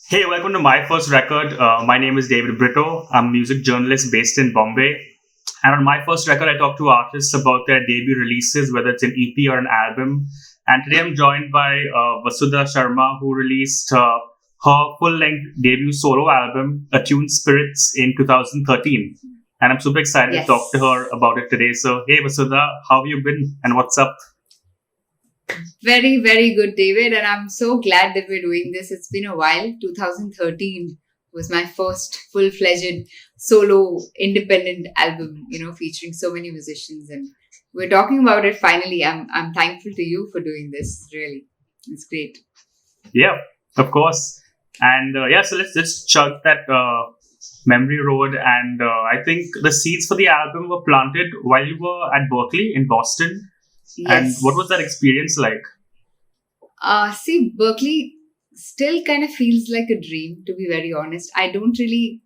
Hey, welcome to my first record. My name is David Britto. I'm a music journalist based in Bombay. And on my first record, I talk to artists about their debut releases, whether it's an EP or an album. And today I'm joined by Vasuda Sharma, who released her full length debut solo album, Attuned Spirits, in 2013. And I'm super excited to talk to Yes. her about it today. So, hey, Vasudha, how have you been and what's up? Very, very good, David. And I'm so glad that we're doing this. It's been a while. 2013 was my first full fledged solo independent album, featuring so many musicians. And we're talking about it finally. I'm thankful to you for doing this, really. It's great. Yeah, of course. And yeah, so let's just chug that memory road. And I think the seeds for the album were planted while you were at Berklee in Boston. And what was that Yes. experience like? See, Berkeley still kind of feels like a dream, to be very honest. I don't really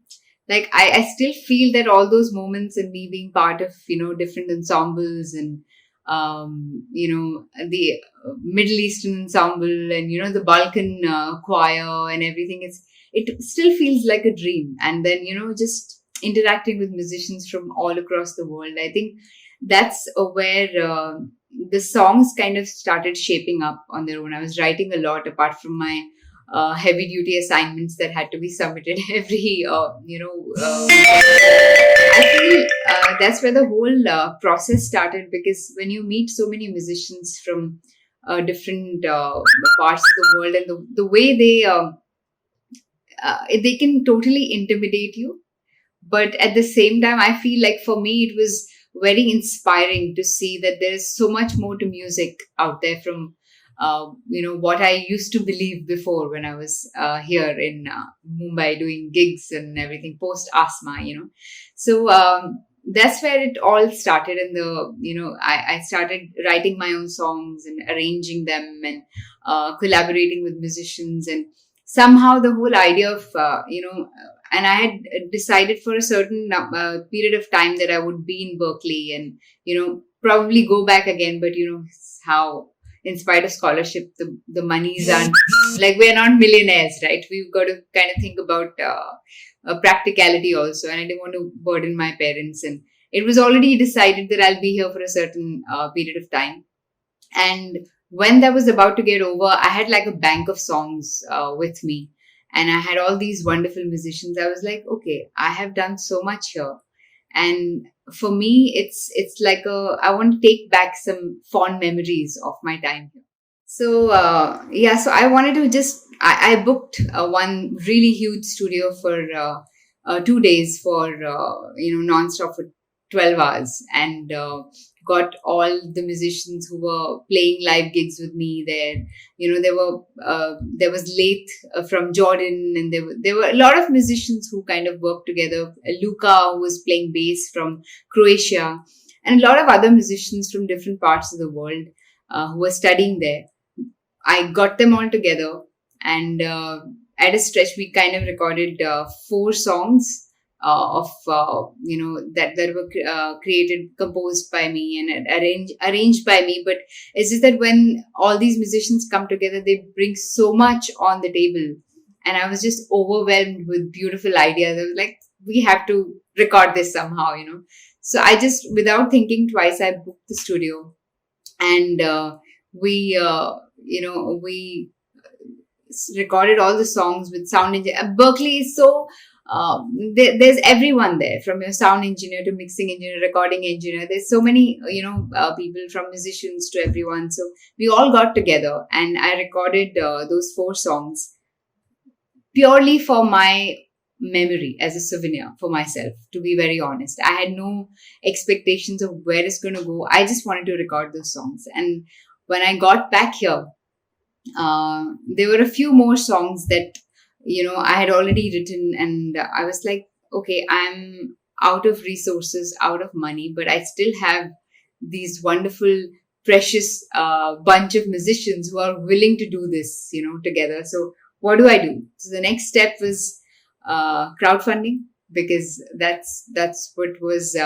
I still feel that all those moments and me being part of, different ensembles and, the Middle Eastern ensemble and, the Balkan choir and everything, it still feels like a dream. And then, just interacting with musicians from all across the world. I think that's where the songs kind of started shaping up on their own. I was writing a lot apart from my heavy duty assignments that had to be submitted every I feel that's where the whole process started, because when you meet so many musicians from different parts of the world, and the way they can totally intimidate you, but at the same time I feel like for me it was very inspiring to see that there's so much more to music out there from what I used to believe before when I was here in Mumbai doing gigs and everything post asthma. So that's where it all started. And I started writing my own songs and arranging them and collaborating with musicians. And somehow the whole idea of and I had decided for a certain period of time that I would be in Berkeley and probably go back again. But how, in spite of scholarship, the monies aren't like, we're not millionaires, right? We've got to kind of think about practicality also. And I didn't want to burden my parents. And it was already decided that I'll be here for a certain period of time. And when that was about to get over, I had like a bank of songs with me. And I had all these wonderful musicians. I was like, okay, I have done so much here. And for me, it's like I want to take back some fond memories of my time here. So yeah, so I wanted to I booked one really huge studio for 2 days for nonstop for 12 hours, and got all the musicians who were playing live gigs with me there. There was Laith from Jordan, and there were a lot of musicians who kind of worked together. Luca, who was playing bass from Croatia, and a lot of other musicians from different parts of the world who were studying there. I got them all together, and at a stretch, we kind of recorded 4 songs of that were created, composed by me, and arranged by me. But it's just that when all these musicians come together, they bring so much on the table, and I was just overwhelmed with beautiful ideas. I was like, we have to record this somehow. So I just, without thinking twice, I booked the studio, and we we recorded all the songs with sound engineer. Berkeley is so there's everyone there, from your sound engineer to mixing engineer, recording engineer. There's so many people, from musicians to everyone. So we all got together, and I recorded those 4 songs purely for my memory, as a souvenir for myself, to be very honest. I had no expectations of where it's going to go. I just wanted to record those songs. And when I got back here, there were a few more songs that I had already written, and I was like, okay, I'm out of resources, out of money, but I still have these wonderful, precious bunch of musicians who are willing to do this together. So what do I do? So the next step was crowdfunding, because that's what was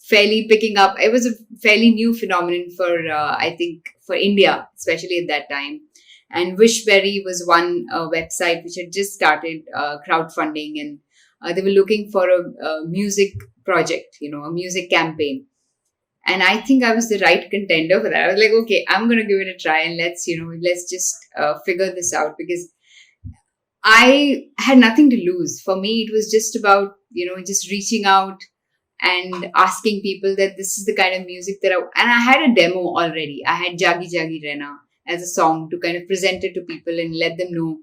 fairly picking up. It was a fairly new phenomenon for I think for India, especially at that time. And Wishberry was one website which had just started crowdfunding, and they were looking for a music project, a music campaign. And I think I was the right contender for that. I was like, okay, I'm going to give it a try, and let's just figure this out, because I had nothing to lose. For me, it was just about, just reaching out and asking people that this is the kind of music and I had a demo already. I had Jagi Jagi Rena as a song to kind of present it to people and let them know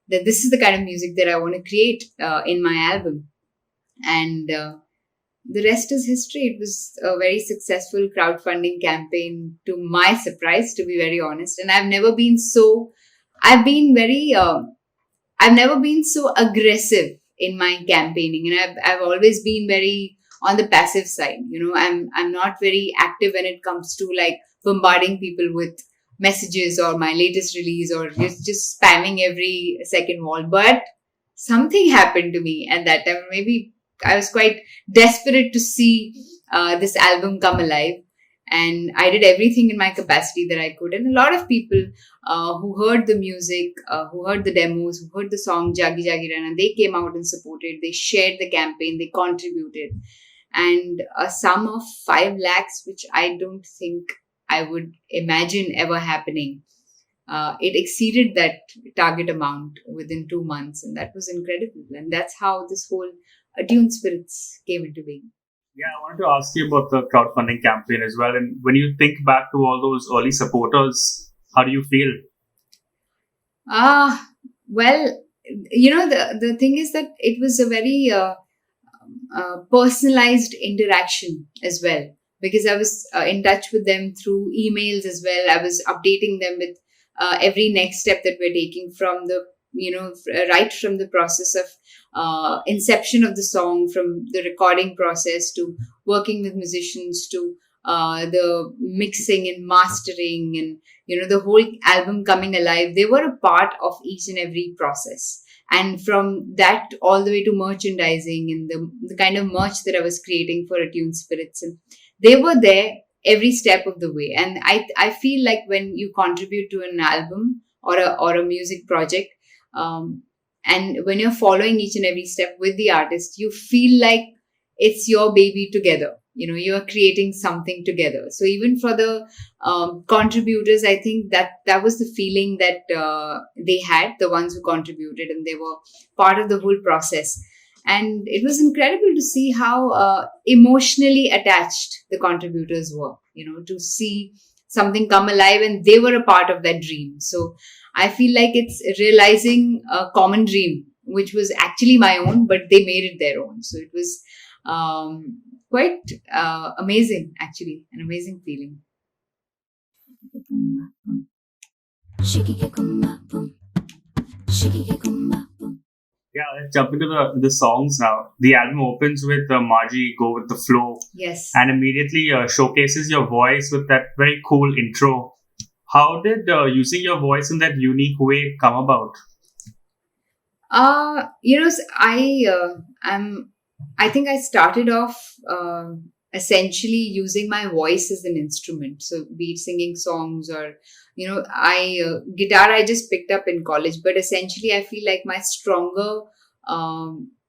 that this is the kind of music that I want to create in my album. And the rest is history. It was a very successful crowdfunding campaign, to my surprise, to be very honest. And I've been very, I've never been so aggressive in my campaigning, and I've always been very on the passive side. I'm not very active when it comes to like bombarding people with messages or my latest release, or just spamming every second wall. But something happened to me at that time. Maybe I was quite desperate to see this album come alive. And I did everything in my capacity that I could. And a lot of people who heard the music, who heard the demos, who heard the song Jagi Jagi Rana, they came out and supported. They shared the campaign. They contributed. And a sum of 5 lakhs, which I don't think I would imagine ever happening. It exceeded that target amount within 2 months. And that was incredible. And that's how this whole Attuned Spirits came into being. Yeah, I wanted to ask you about the crowdfunding campaign as well. And when you think back to all those early supporters, how do you feel? Well, the thing is that it was a very personalized interaction as well, because I was in touch with them through emails as well. I was updating them with every next step that we're taking, from the right from the process of inception of the song, from the recording process to working with musicians, to the mixing and mastering, and the whole album coming alive. They were a part of each and every process. And from that all the way to merchandising and the kind of merch that I was creating for Attuned Spirits, and they were there every step of the way. And I feel like when you contribute to an album or a music project, and when you're following each and every step with the artist, you feel like it's your baby together. You're creating something together. So even for the contributors, I think that was the feeling that they had, the ones who contributed, and they were part of the whole process. And it was incredible to see how emotionally attached the contributors were, to see something come alive, and they were a part of that dream. So I feel like it's realizing a common dream, which was actually my own, but they made it their own. So it was quite amazing, actually, an amazing feeling. Yeah, let's jump into the songs now. The album opens with Margie, Go With The Flow. Yes. And immediately showcases your voice with that very cool intro. How did using your voice in that unique way come about? I think I started off essentially using my voice as an instrument. So be it singing songs or, guitar I just picked up in college. But essentially I feel like my stronger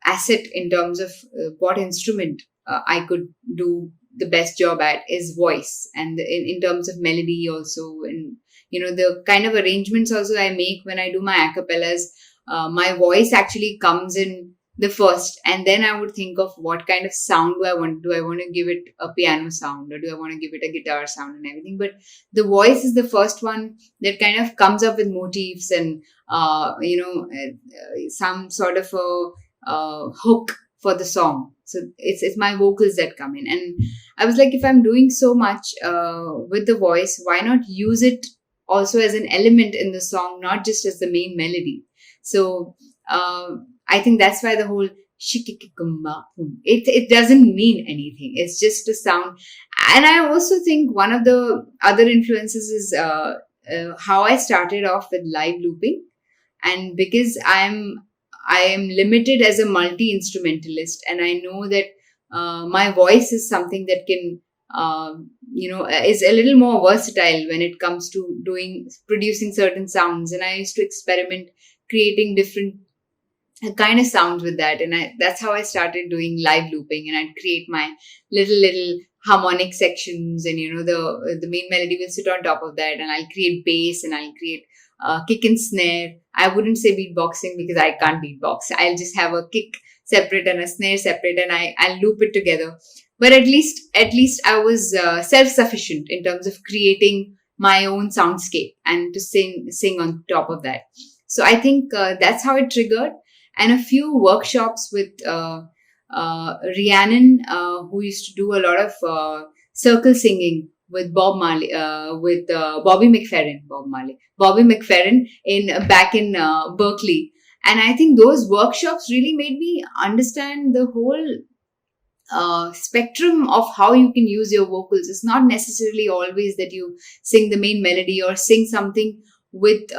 asset in terms of what instrument I could do the best job at is voice. And in terms of melody also, and, the kind of arrangements also I make when I do my acapellas, my voice actually comes in the first, and then I would think of what kind of sound do I want. Do I want to give it a piano sound, or do I want to give it a guitar sound and everything? But the voice is the first one that kind of comes up with motifs and some sort of a hook for the song. So it's my vocals that come in, and I was like, if I'm doing so much with the voice, why not use it also as an element in the song, not just as the main melody? So I think that's why the whole shikikikumba, it doesn't mean anything. It's just a sound. And I also think one of the other influences is how I started off with live looping. And because I am limited as a multi-instrumentalist, and I know that my voice is something that can is a little more versatile when it comes to producing certain sounds. And I used to experiment creating different kind of sounds with that. And that's how I started doing live looping. And I'd create my little harmonic sections, and the main melody will sit on top of that, and I'll create bass, and I'll create kick and snare. I wouldn't say beatboxing because I can't beatbox. I'll just have a kick separate and a snare separate, and I'll loop it together. But at least I was self-sufficient in terms of creating my own soundscape and to sing on top of that. So I think that's how it triggered. And a few workshops with Rhiannon, who used to do a lot of circle singing with Bob Marley, with Bobby McFerrin back in Berklee. And I think those workshops really made me understand the whole spectrum of how you can use your vocals. It's not necessarily always that you sing the main melody or sing something with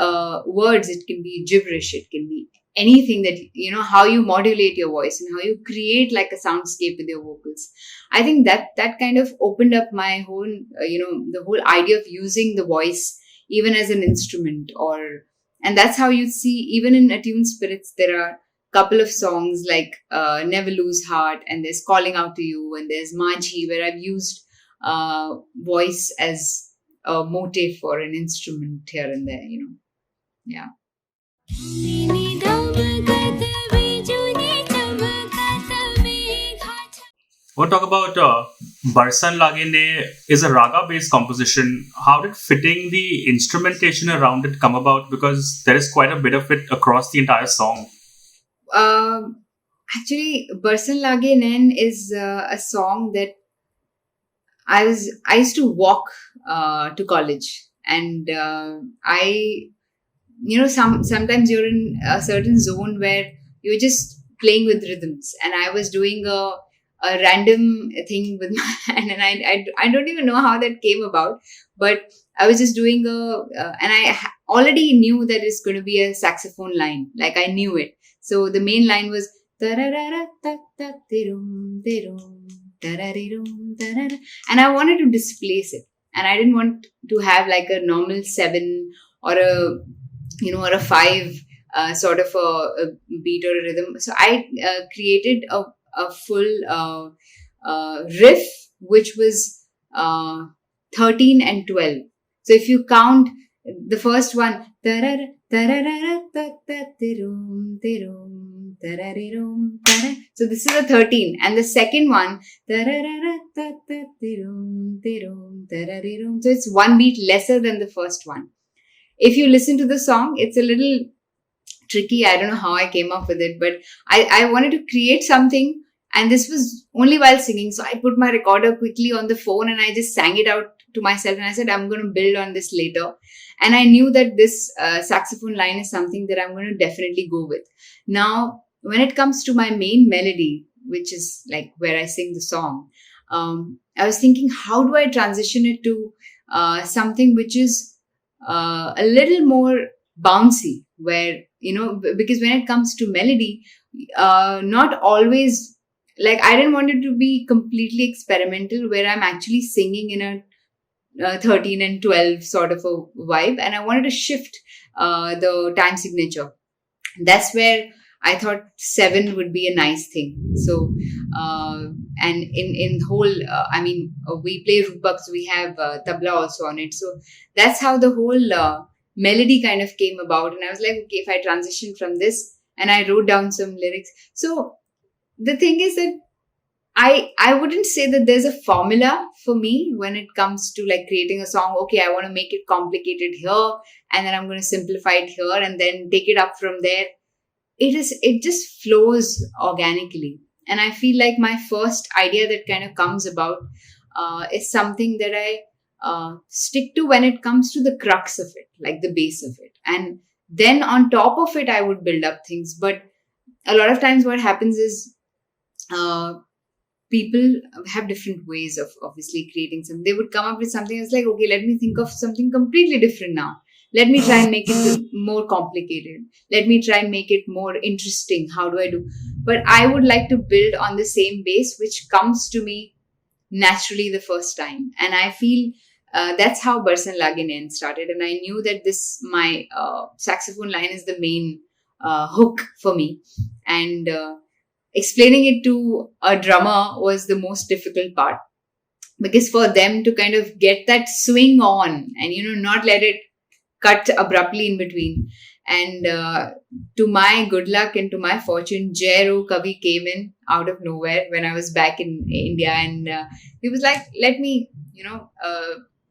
words. It can be gibberish. It can be anything that, how you modulate your voice and how you create like a soundscape with your vocals. I think that kind of opened up my whole, the whole idea of using the voice even as an instrument. And that's how you see, even in Attuned Spirits, there are couple of songs like Never Lose Heart, and there's Calling Out to You, and there's Maji, where I've used voice as a motive for an instrument here and there, Yeah. We'll talk about Barsan Lagene is a raga-based composition. How did fitting the instrumentation around it come about? Because there is quite a bit of it across the entire song. Actually, Barsan Lage Nain is a song that I used to walk to college, and sometimes you're in a certain zone where you're just playing with rhythms, and I was doing a random thing with my hand, and I don't even know how that came about, but I was just doing and I already knew that it's going to be a saxophone line, like I knew it. So the main line was and I wanted to displace it, and I didn't want to have like a normal 7 or a 5 sort of a beat or a rhythm. So I created a full riff, which was 13 and 12. So if you count the first one, so this is a 13, and the second one, so it's one beat lesser than the first one. If you listen to the song, it's a little tricky. I don't know how I came up with it, but I wanted to create something, and this was only while singing. So I put my recorder quickly on the phone and I just sang it out to myself, and I said, I'm going to build on this later. And I knew that this saxophone line is something that I'm going to definitely go with. Now, when it comes to my main melody, which is like where I sing the song, I was thinking, how do I transition it to something which is a little more bouncy, where, because when it comes to melody, not always, like, I didn't want it to be completely experimental where I'm actually singing in a 13 and 12 sort of a vibe, and I wanted to shift the time signature. That's where I thought 7 would be a nice thing. So and in whole we play rupaks, so we have tabla also on it. So that's how the whole melody kind of came about. And I was like, okay, if I transition from this, and I wrote down some lyrics. So the thing is that I wouldn't say that there's a formula for me when it comes to like creating a song. Okay, I want to make it complicated here, and then I'm going to simplify it here, and then take it up from there. It just flows organically. And I feel like my first idea that kind of comes about is something that I stick to when it comes to the crux of it, like the base of it. And then on top of it, I would build up things. But a lot of times what happens is people have different ways of obviously creating something. They would come up with something that's like, okay, let me think of something completely different now. Let me try and make it more complicated. Let me try and make it more interesting. How do I do? But I would like to build on the same base, which comes to me naturally the first time. And I feel that's how Barsan Laginen started. And I knew that my saxophone line is the main hook for me. And explaining it to a drummer was the most difficult part, because for them to kind of get that swing on and, not let it cut abruptly in between. And to my good luck and to my fortune, Row Kavi came in out of nowhere when I was back in India, and he was like, "Let me,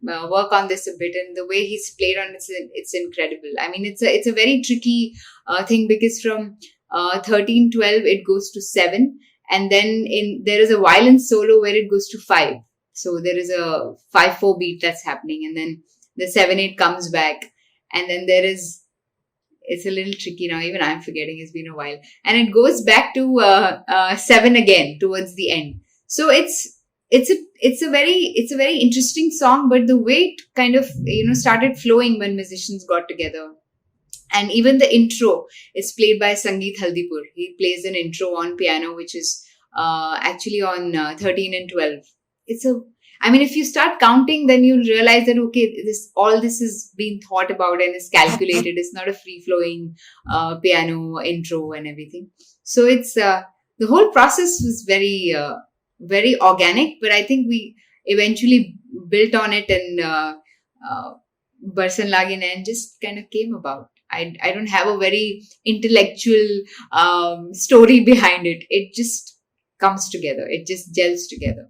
work on this a bit." And the way he's played on it's incredible. I mean, it's a very tricky thing, because from 13/12 it goes to 7, and then there is a violin solo where it goes to 5. So there is a 5/4 beat that's happening, and then the 7/8 comes back, and then it's a little tricky now. Even I'm forgetting. It's been a while, and it goes back to 7 again towards the end. So it's a very interesting song, but the way it kind of started flowing when musicians got together. And even the intro is played by Sangeet Haldipur. He plays an intro on piano, which is actually on 13 and 12. I mean, if you start counting, then you'll realize that, okay, all this is being thought about and is calculated. It's not a free-flowing piano intro and everything. So it's the whole process was very, very organic, but I think we eventually built on it, and Barsan Laginen just kind of came about. I don't have a very intellectual story behind it. It just comes together. It just gels together.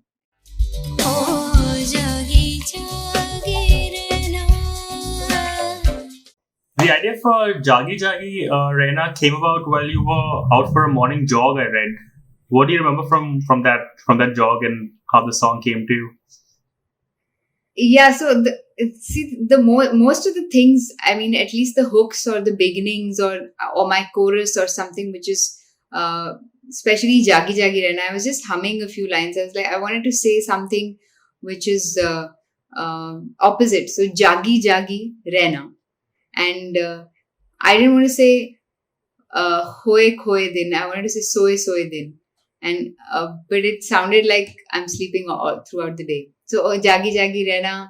The idea for Jagi Jagi Rehna came about while you were out for a morning jog, I read. What do you remember from that jog, and how the song came to you? Yeah, so most of the things, I mean, at least the hooks or the beginnings or my chorus or something, which is especially Jagi Jagi Rehna, I was just humming a few lines. I was like, I wanted to say something which is opposite. So Jagi Jagi Rehna. And I didn't want to say Hoye Khoye Din. I wanted to say Soye Soye Din. And but it sounded like I'm sleeping all throughout the day. So Jagi Jagi Rehna,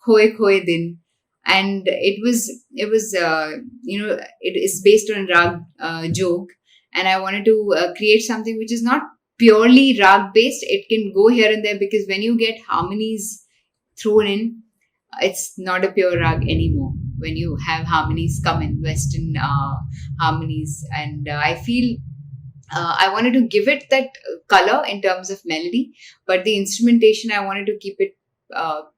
Khoye Khoye Din. And it was it is based on rag joke, and I wanted to create something which is not purely rag based. It can go here and there, because when you get harmonies thrown in, it's not a pure rag anymore. When you have harmonies come in, Western harmonies, and I feel I wanted to give it that color in terms of melody, but the instrumentation, I wanted to keep it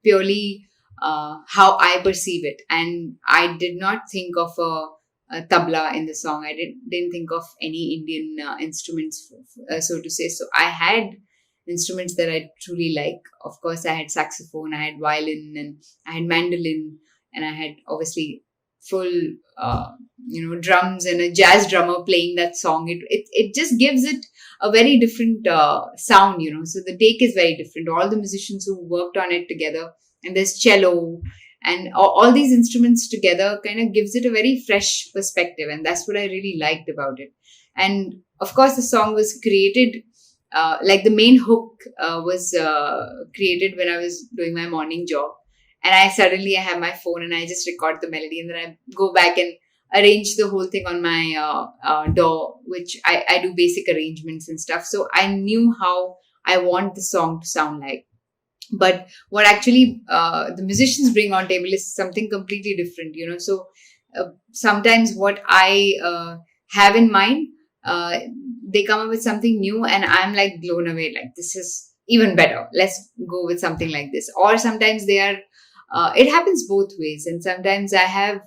purely how I perceive it. And I did not think of a tabla in the song. I didn't think of any Indian instruments, so to say. So I had instruments that I truly like. Of course, I had saxophone, I had violin, and I had mandolin, and I had obviously full drums and a jazz drummer playing that song. It just gives it a very different sound. So the take is very different. All the musicians who worked on it together, and there's cello and all these instruments together, kind of gives it a very fresh perspective, and that's what I really liked about it. And of course, the song was created like the main hook was created when I was doing my morning jog. And I have my phone and I just record the melody, and then I go back and arrange the whole thing on my DAW, which I do basic arrangements and stuff. So I knew how I want the song to sound like. But what actually the musicians bring on table is something completely different, So sometimes what I have in mind, they come up with something new, and I'm like blown away. Like, this is even better. Let's go with something like this. Or sometimes they are. It happens both ways, and sometimes I have,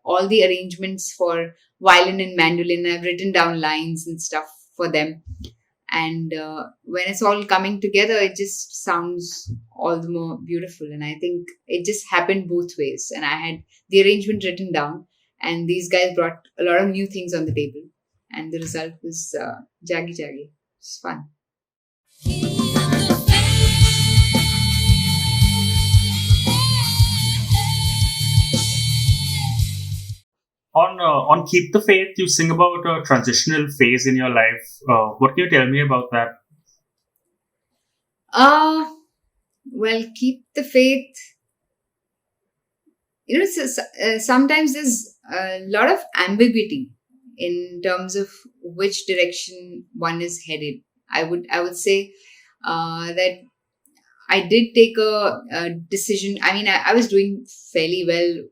all the arrangements for violin and mandolin. I've written down lines and stuff for them, and when it's all coming together, it just sounds all the more beautiful. And I think it just happened both ways. And I had the arrangement written down, and these guys brought a lot of new things on the table, and the result was Jagi Jagi. It's fun. On Keep the Faith, you sing about a transitional phase in your life. What can you tell me about that? Uh, well, keep the faith. Sometimes there's a lot of ambiguity in terms of which direction one is headed. I would say that I did take a decision. I mean, I was doing fairly well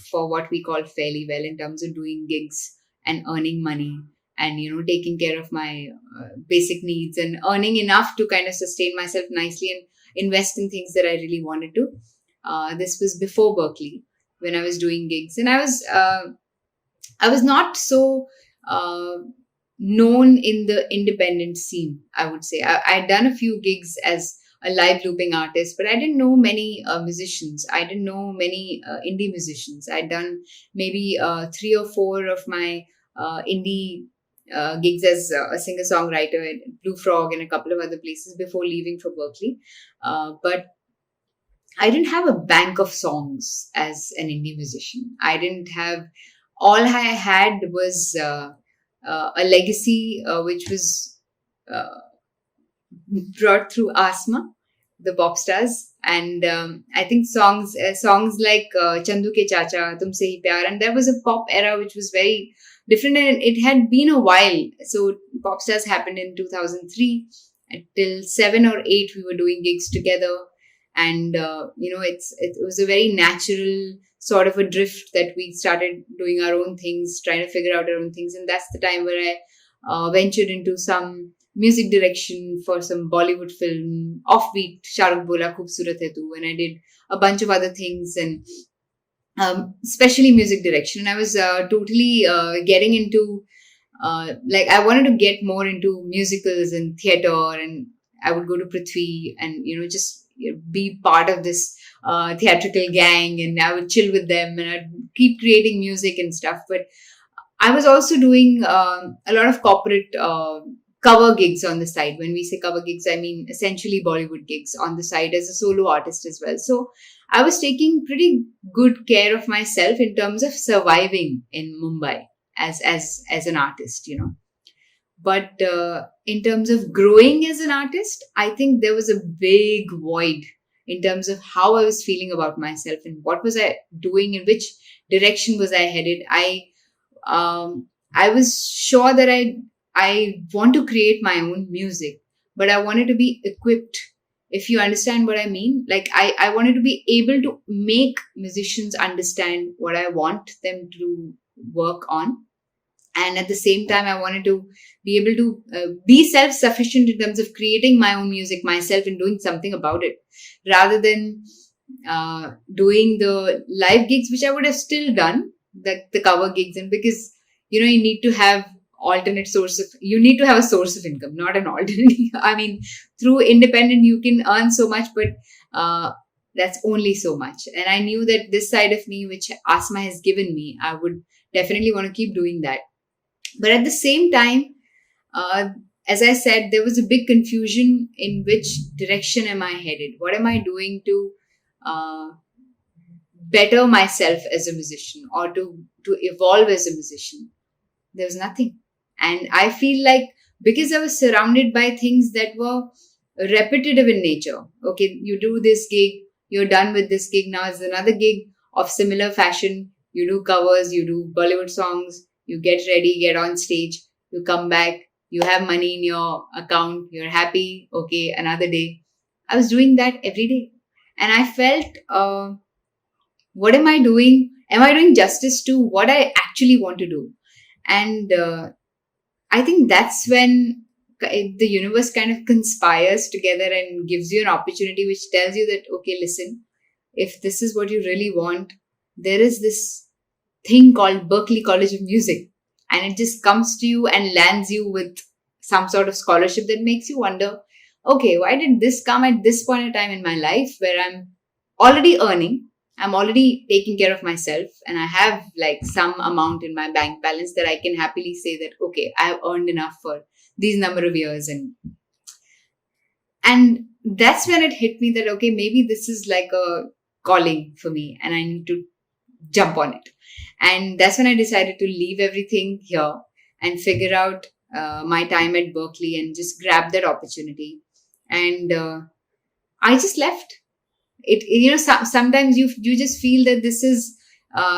for what we call fairly well in terms of doing gigs and earning money and taking care of my basic needs and earning enough to kind of sustain myself nicely and invest in things that I really wanted to. This was before Berklee when I was doing gigs, and I was not so uh, known in the independent scene. I would say I'd done a few gigs as a live looping artist, but I didn't know many musicians. I didn't know many indie musicians. I'd done maybe 3 or 4 of my indie gigs as a singer songwriter at Blue Frog and a couple of other places before leaving for Berklee. But I didn't have a bank of songs as an indie musician. I didn't have, all I had was a legacy which was uh, brought through Asma, the pop stars, and I think songs like Chandu Ke Chacha, Tumse Hi Pyar, and there was a pop era which was very different, and it had been a while. So pop stars happened in 2003. Until 7 or 8, we were doing gigs together, and it was a very natural sort of a drift that we started doing our own things, trying to figure out our own things, and that's the time where I ventured into some music direction for some Bollywood film, offbeat, Shahrukh Bola Khoobsurat Hai Tu, and I did a bunch of other things, and especially music direction. And I was totally getting into, like, I wanted to get more into musicals and theater, and I would go to Prithvi and, just be part of this theatrical gang, and I would chill with them and I'd keep creating music and stuff. But I was also doing a lot of corporate cover gigs on the side. When we say cover gigs, I mean essentially Bollywood gigs on the side as a solo artist as well. So I was taking pretty good care of myself in terms of surviving in Mumbai as an artist, But in terms of growing as an artist, I think there was a big void in terms of how I was feeling about myself and what was I doing, in which direction was I headed. I was sure that I want to create my own music, but I wanted to be equipped. If you understand what I mean, like I wanted to be able to make musicians understand what I want them to work on, and at the same time I wanted to be able to be self-sufficient in terms of creating my own music myself and doing something about it, rather than doing the live gigs, which I would have still done, the cover gigs. And because you need to have you need to have a source of income, not an alternate. I mean, through independent you can earn so much, but that's only so much. And I knew that this side of me, which Asma has given me, I would definitely want to keep doing that. But at the same time, uh, as I said, there was a big confusion in which direction am I headed? What am I doing to uh, better myself as a musician, or to evolve as a musician? There was nothing. And I feel like, because I was surrounded by things that were repetitive in nature. Okay, you do this gig, you're done with this gig, now it's another gig of similar fashion. You do covers, you do Bollywood songs, you get ready, get on stage, you come back, you have money in your account, you're happy, okay, another day. I was doing that every day. And I felt, what am I doing? Am I doing justice to what I actually want to do? And I think that's when the universe kind of conspires together and gives you an opportunity which tells you that, okay, listen, if this is what you really want, there is this thing called Berklee College of Music, and it just comes to you and lands you with some sort of scholarship that makes you wonder, okay, why did this come at this point in time in my life where I'm already earning, I'm already taking care of myself, and I have like some amount in my bank balance that I can happily say that, okay, I have earned enough for these number of years. And that's when it hit me that, okay, maybe this is like a calling for me and I need to jump on it. And that's when I decided to leave everything here and figure out my time at Berklee and just grab that opportunity. And I just left it. Sometimes you just feel that this is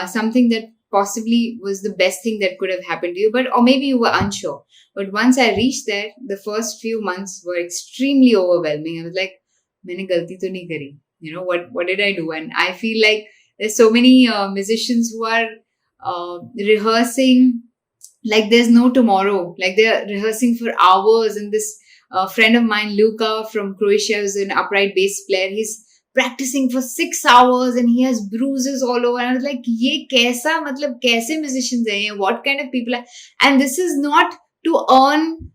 something that possibly was the best thing that could have happened to you, but or maybe you were unsure. But once I reached there, the first few months were extremely overwhelming. I was like, मैंने गलती तो नहीं करी. What did I do? And I feel like there's so many musicians who are rehearsing like there's no tomorrow. Like they're rehearsing for hours. And this friend of mine, Luka from Croatia, is an upright bass player. He's practicing for 6 hours and he has bruises all over. And I was like, ye kaisa, matlab kaise musicians hai ye? What kind of people are? And this is not to earn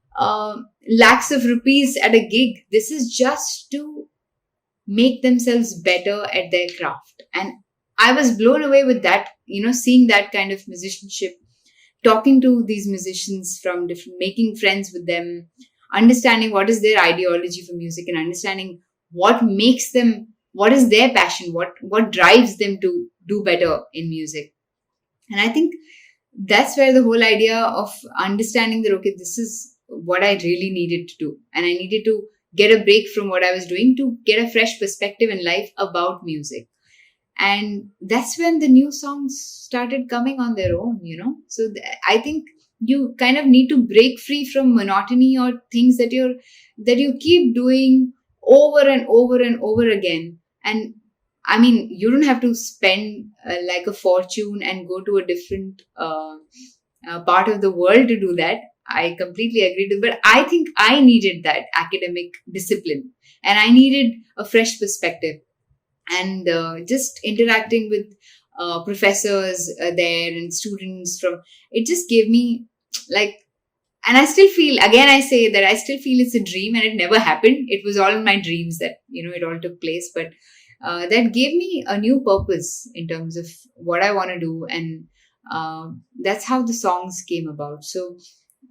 lakhs of rupees at a gig. This is just to make themselves better at their craft. And I was blown away with that, seeing that kind of musicianship, talking to these musicians from different, making friends with them, understanding what is their ideology for music, and understanding what makes them, what is their passion, what drives them to do better in music. And I think that's where the whole idea of understanding that, okay, this is what I really needed to do. And I needed to get a break from what I was doing to get a fresh perspective in life about music. And that's when the new songs started coming on their own, So I think you kind of need to break free from monotony or things that you keep doing over and over and over again. And I mean, you don't have to spend like a fortune and go to a different part of the world to do that. I completely agree with, but I think I needed that academic discipline and I needed a fresh perspective. And just interacting with professors there and students from, it just gave me like, and I still feel, again, I say that I still feel it's a dream and it never happened. It was all in my dreams that, it all took place. But that gave me a new purpose in terms of what I want to do. And that's how the songs came about. So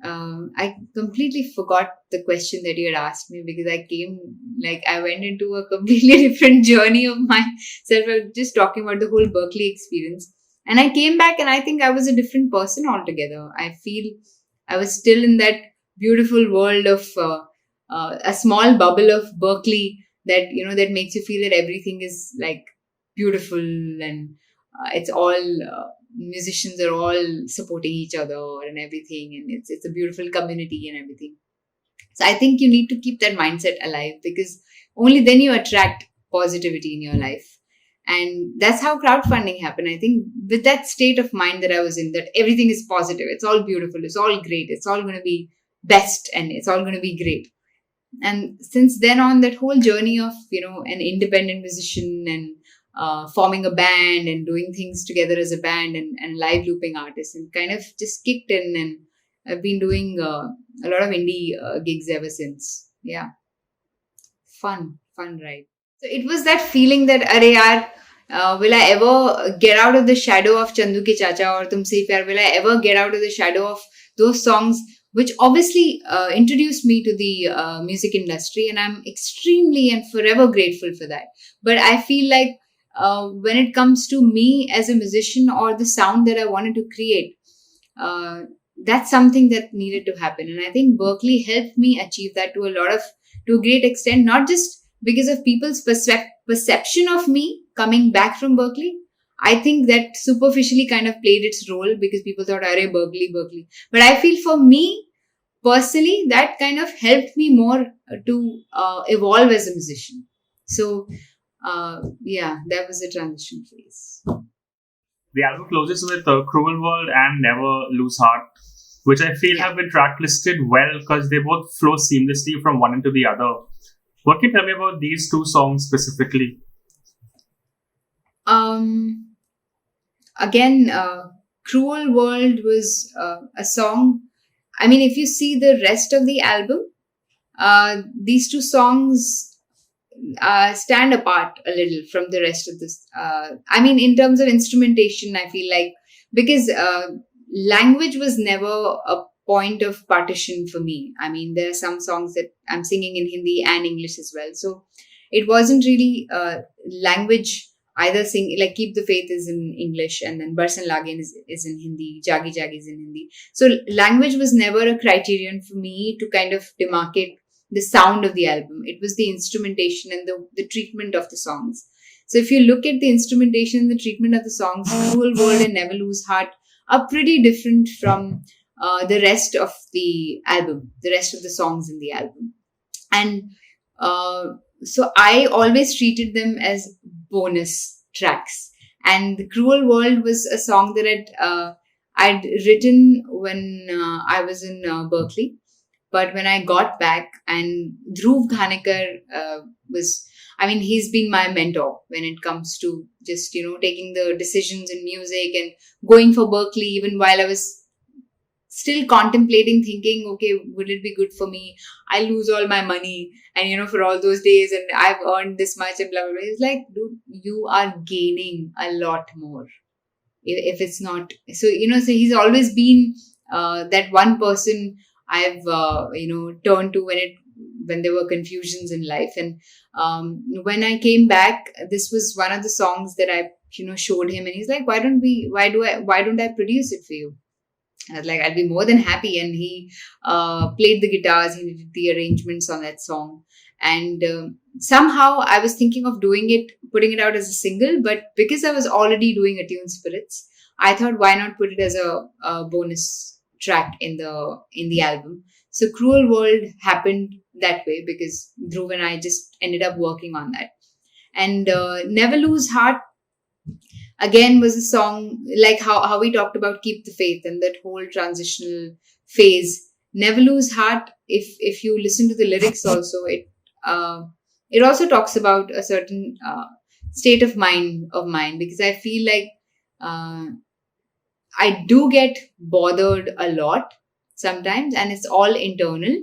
I completely forgot the question that you had asked me because I went into a completely different journey of myself. I was just talking about the whole Berklee experience. And I came back and I think I was a different person altogether. I feel I was still in that beautiful world of a small bubble of Berklee that, that makes you feel that everything is like beautiful and it's all musicians are all supporting each other and everything, and it's a beautiful community and everything. So I think you need to keep that mindset alive because only then you attract positivity in your life. And that's how crowdfunding happened. I think with that state of mind that I was in, that everything is positive, it's all beautiful, it's all great, it's all going to be best and it's all going to be great. And since then on, that whole journey of, an independent musician and forming a band and doing things together as a band and live looping artists and kind of just kicked in, and I've been doing a lot of indie gigs ever since. Yeah. Fun ride. So it was that feeling that, arey yaar, will I ever get out of the shadow of Chandu Ke Chacha or Tumse Hi Pyar? Will I ever get out of the shadow of those songs which obviously introduced me to the music industry, and I'm extremely and forever grateful for that. But I feel like when it comes to me as a musician or the sound that I wanted to create, that's something that needed to happen. And I think Berklee helped me achieve that to a great extent, not just because of people's perception of me coming back from Berklee. I think that superficially kind of played its role because people thought, arey, Berklee. But I feel for me, personally, that kind of helped me more to evolve as a musician. So, that was the transition phase. The album closes with Cruel World and Never Lose Heart, which I feel have been track listed well because they both flow seamlessly from one into the other. What can you tell me about these two songs specifically? Again, Cruel World was a song. I mean, if you see the rest of the album, these two songs stand apart a little from the rest of this. I mean, in terms of instrumentation, I feel like, because language was never a point of partition for me. I mean, there are some songs that I'm singing in Hindi and English as well. So it wasn't really language either. Like Keep the Faith is in English, and then Barsan Lagen is in Hindi, Jagi Jagi is in Hindi. So language was never a criterion for me to kind of demarcate the sound of the album. It was the instrumentation and the treatment of the songs. So if you look at the instrumentation and the treatment of the songs, Cruel World and Never Lose Heart are pretty different from the rest of the album, the rest of the songs in the album. And so I always treated them as bonus tracks. And The Cruel World was a song that I'd written when I was in Berklee. But when I got back, and Dhruv Ghanekar he's been my mentor when it comes to just, taking the decisions in music and going for Berklee, even while I was still contemplating, thinking, okay, would it be good for me? I lose all my money and, for all those days, and I've earned this much and blah, blah, blah. It's like, dude, you are gaining a lot more. If it's not, so he's always been that one person I've turned to when there were confusions in life. And when I came back, this was one of the songs that I showed him, and he's like, why don't I produce it for you? I was like, I'd be more than happy. And he played the guitars, he did the arrangements on that song. And somehow I was thinking of putting it out as a single, but because I was already doing Attuned Spirits, I thought, why not put it as a bonus track in the album? So Cruel World happened that way because Dhruv and I just ended up working on that. And Never Lose Heart, again, was a song like how we talked about Keep the Faith and that whole transitional phase. Never Lose Heart, if you listen to the lyrics also, it also talks about a certain state of mine, because I feel like I do get bothered a lot sometimes, and it's all internal.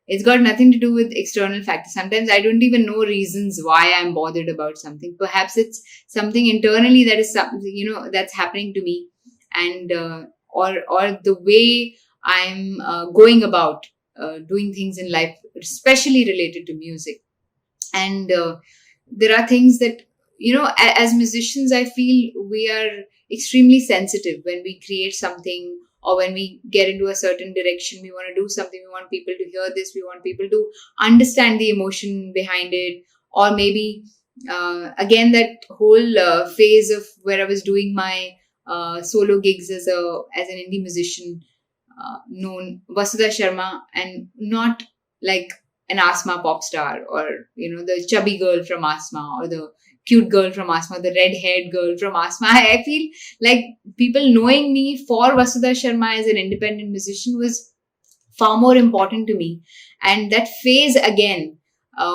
It's got nothing to do with external factors. Sometimes I don't even know reasons why I'm bothered about something. Perhaps it's something internally that is that's happening to me, and or the way I'm going about doing things in life, especially related to music. And there are things that, as musicians, I feel we are extremely sensitive when we create something, or when we get into a certain direction. We want to do something, we want people to hear this, we want people to understand the emotion behind it. Or maybe again, that whole phase of where I was doing my solo gigs as an indie musician, known Vasuda Sharma, and not like an Asma pop star, or the chubby girl from Asma, or the cute girl from Asma, the red-haired girl from Asma. I feel like people knowing me for Vasuda Sharma as an independent musician was far more important to me. And that phase again,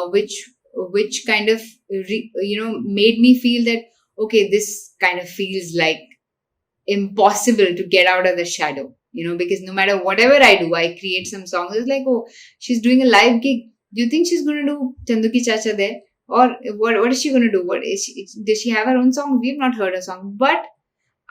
which kind of made me feel that, okay, this kind of feels like impossible to get out of the shadow, because no matter whatever I do, I create some songs. It's like, oh, she's doing a live gig. Do you think she's going to do Chandu Ki Chacha there? Or what is she going to do? Does she have her own song? We've not heard her song. But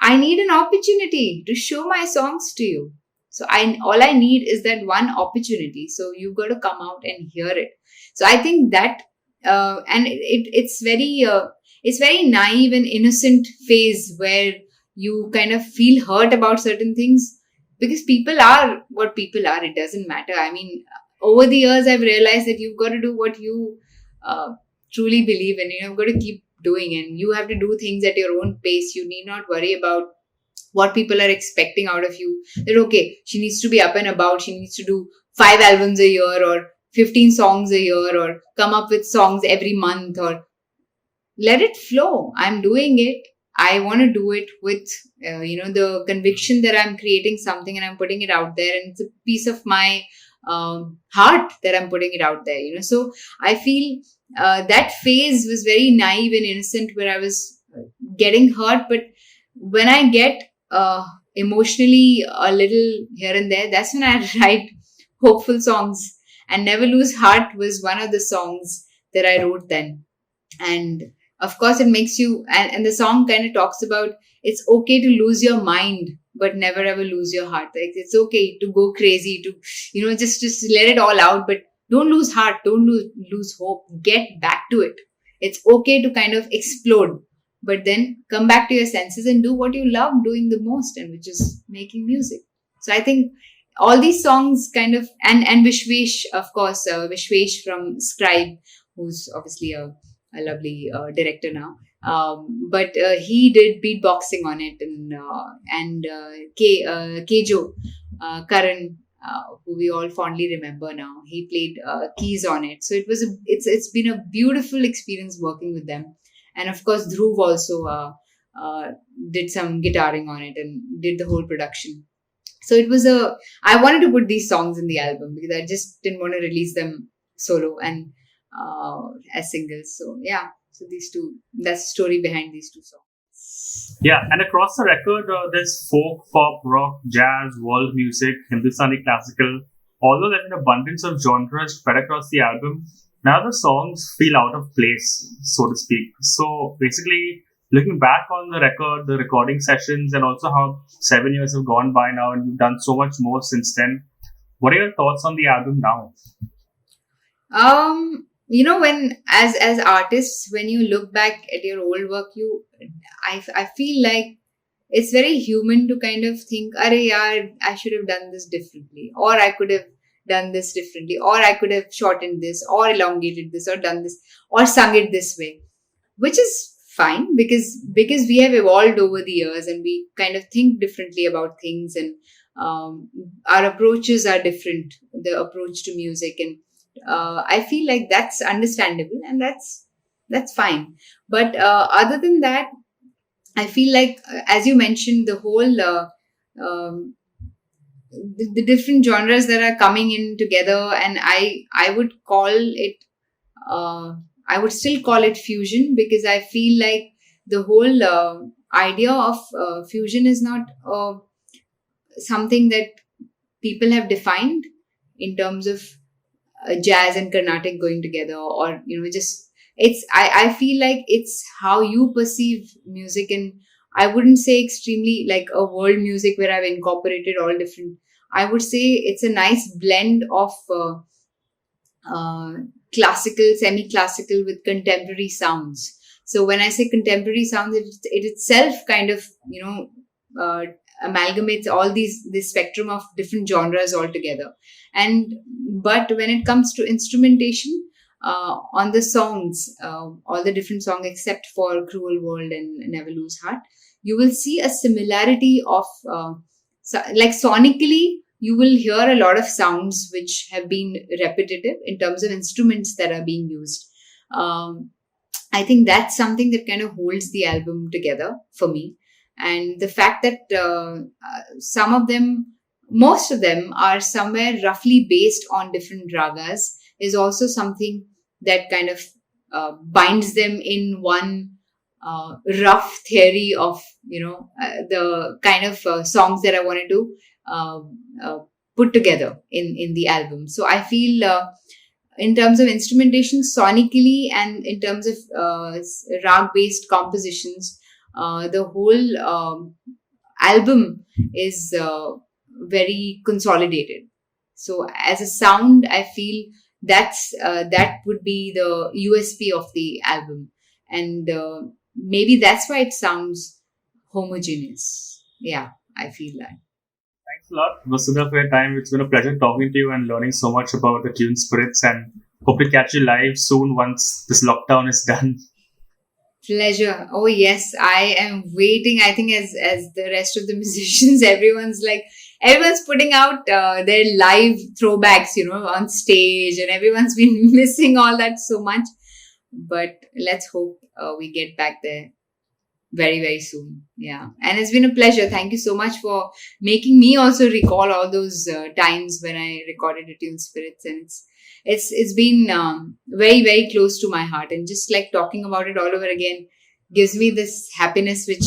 I need an opportunity to show my songs to you. So all I need is that one opportunity. So you've got to come out and hear it. So I think that, and it's very naive and innocent phase where you kind of feel hurt about certain things, because people are what people are. It doesn't matter. I mean, over the years, I've realized that you've got to do what you truly believe in. You've got to keep doing, and you have to do things at your own pace. You need not worry about what people are expecting out of you. That, okay, she needs to be up and about. She needs to do 5 albums a year, or 15 songs a year, or come up with songs every month, or let it flow. I'm doing it. I want to do it with, the conviction that I'm creating something and I'm putting it out there, and it's a piece of my heart that I'm putting it out there. So I feel that phase was very naive and innocent, where I was getting hurt. But when I get emotionally a little here and there, that's when I write hopeful songs. And Never Lose Heart was one of the songs that I wrote then. And of course, it makes you, and the song kind of talks about, it's okay to lose your mind, but never ever lose your heart. Like, it's okay to go crazy, to, just let it all out, but don't lose heart, don't lose hope, get back to it. It's okay to kind of explode, but then come back to your senses and do what you love doing the most, and which is making music. So I think all these songs kind of, and Vishwesh, of course, Vishwesh from Scribe, who's obviously a lovely director now. But he did beatboxing on it, and Kejo, Karan, who we all fondly remember now, he played keys on it. So it's been a beautiful experience working with them, and of course Dhruv also did some guitaring on it and did the whole production. So I wanted to put these songs in the album because I just didn't want to release them solo and as singles. So yeah, so these two, that's the story behind these two songs. Yeah, and across the record, there's folk, pop, rock, jazz, world music, Hindustani classical. Although there's an abundance of genres spread across the album, none of the songs feel out of place, so to speak. So basically, looking back on the record, the recording sessions, and also how 7 years have gone by now, and you've done so much more since then. What are your thoughts on the album now? When as artists, when you look back at your old work, I feel like it's very human to kind of think, "Arey yaar, I should have done this differently, or I could have done this differently, or I could have shortened this, or elongated this, or done this, or sung it this way," which is fine because we have evolved over the years and we kind of think differently about things, and our approaches are different, the approach to music, and I feel like that's understandable and that's fine. But other than that, I feel like, as you mentioned, the whole the different genres that are coming in together, and I would call it I would still call it fusion, because I feel like the whole idea of fusion is not something that people have defined in terms of jazz and Carnatic going together, or just I feel like it's how you perceive music, and I wouldn't say extremely like a world music where I've incorporated all different. I would say it's a nice blend of classical, semi-classical with contemporary sounds. So when I say contemporary sounds, it itself kind of amalgamates all this spectrum of different genres altogether. But when it comes to instrumentation on the songs, all the different songs except for Cruel World and Never Lose Heart, you will see a similarity of like sonically, you will hear a lot of sounds which have been repetitive in terms of instruments that are being used. I think that's something that kind of holds the album together for me. And the fact that some of them, most of them are somewhere roughly based on different ragas is also something that kind of binds them in one rough theory of, the kind of songs that I wanted to put together in the album. So I feel in terms of instrumentation, sonically, and in terms of rag-based compositions, the whole album is very consolidated. So as a sound, I feel that would be the USP of the album, and maybe that's why it sounds homogeneous. Yeah, I feel that. Thanks a lot, Vasudha, for your time. It's been a pleasure talking to you and learning so much about the Attuned Spirits, and hope to catch you live soon once this lockdown is done. Pleasure. Oh yes, I am waiting. I think as the rest of the musicians, everyone's putting out their live throwbacks, on stage, and everyone's been missing all that so much. But let's hope we get back there very, very soon. Yeah, and it's been a pleasure. Thank you so much for making me also recall all those times when I recorded Attuned Spirits, and it's been very, very close to my heart, and just like talking about it all over again gives me this happiness which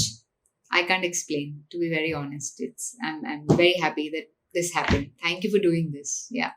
I can't explain, to be very honest. I'm very happy that this happened. Thank you for doing this. Yeah.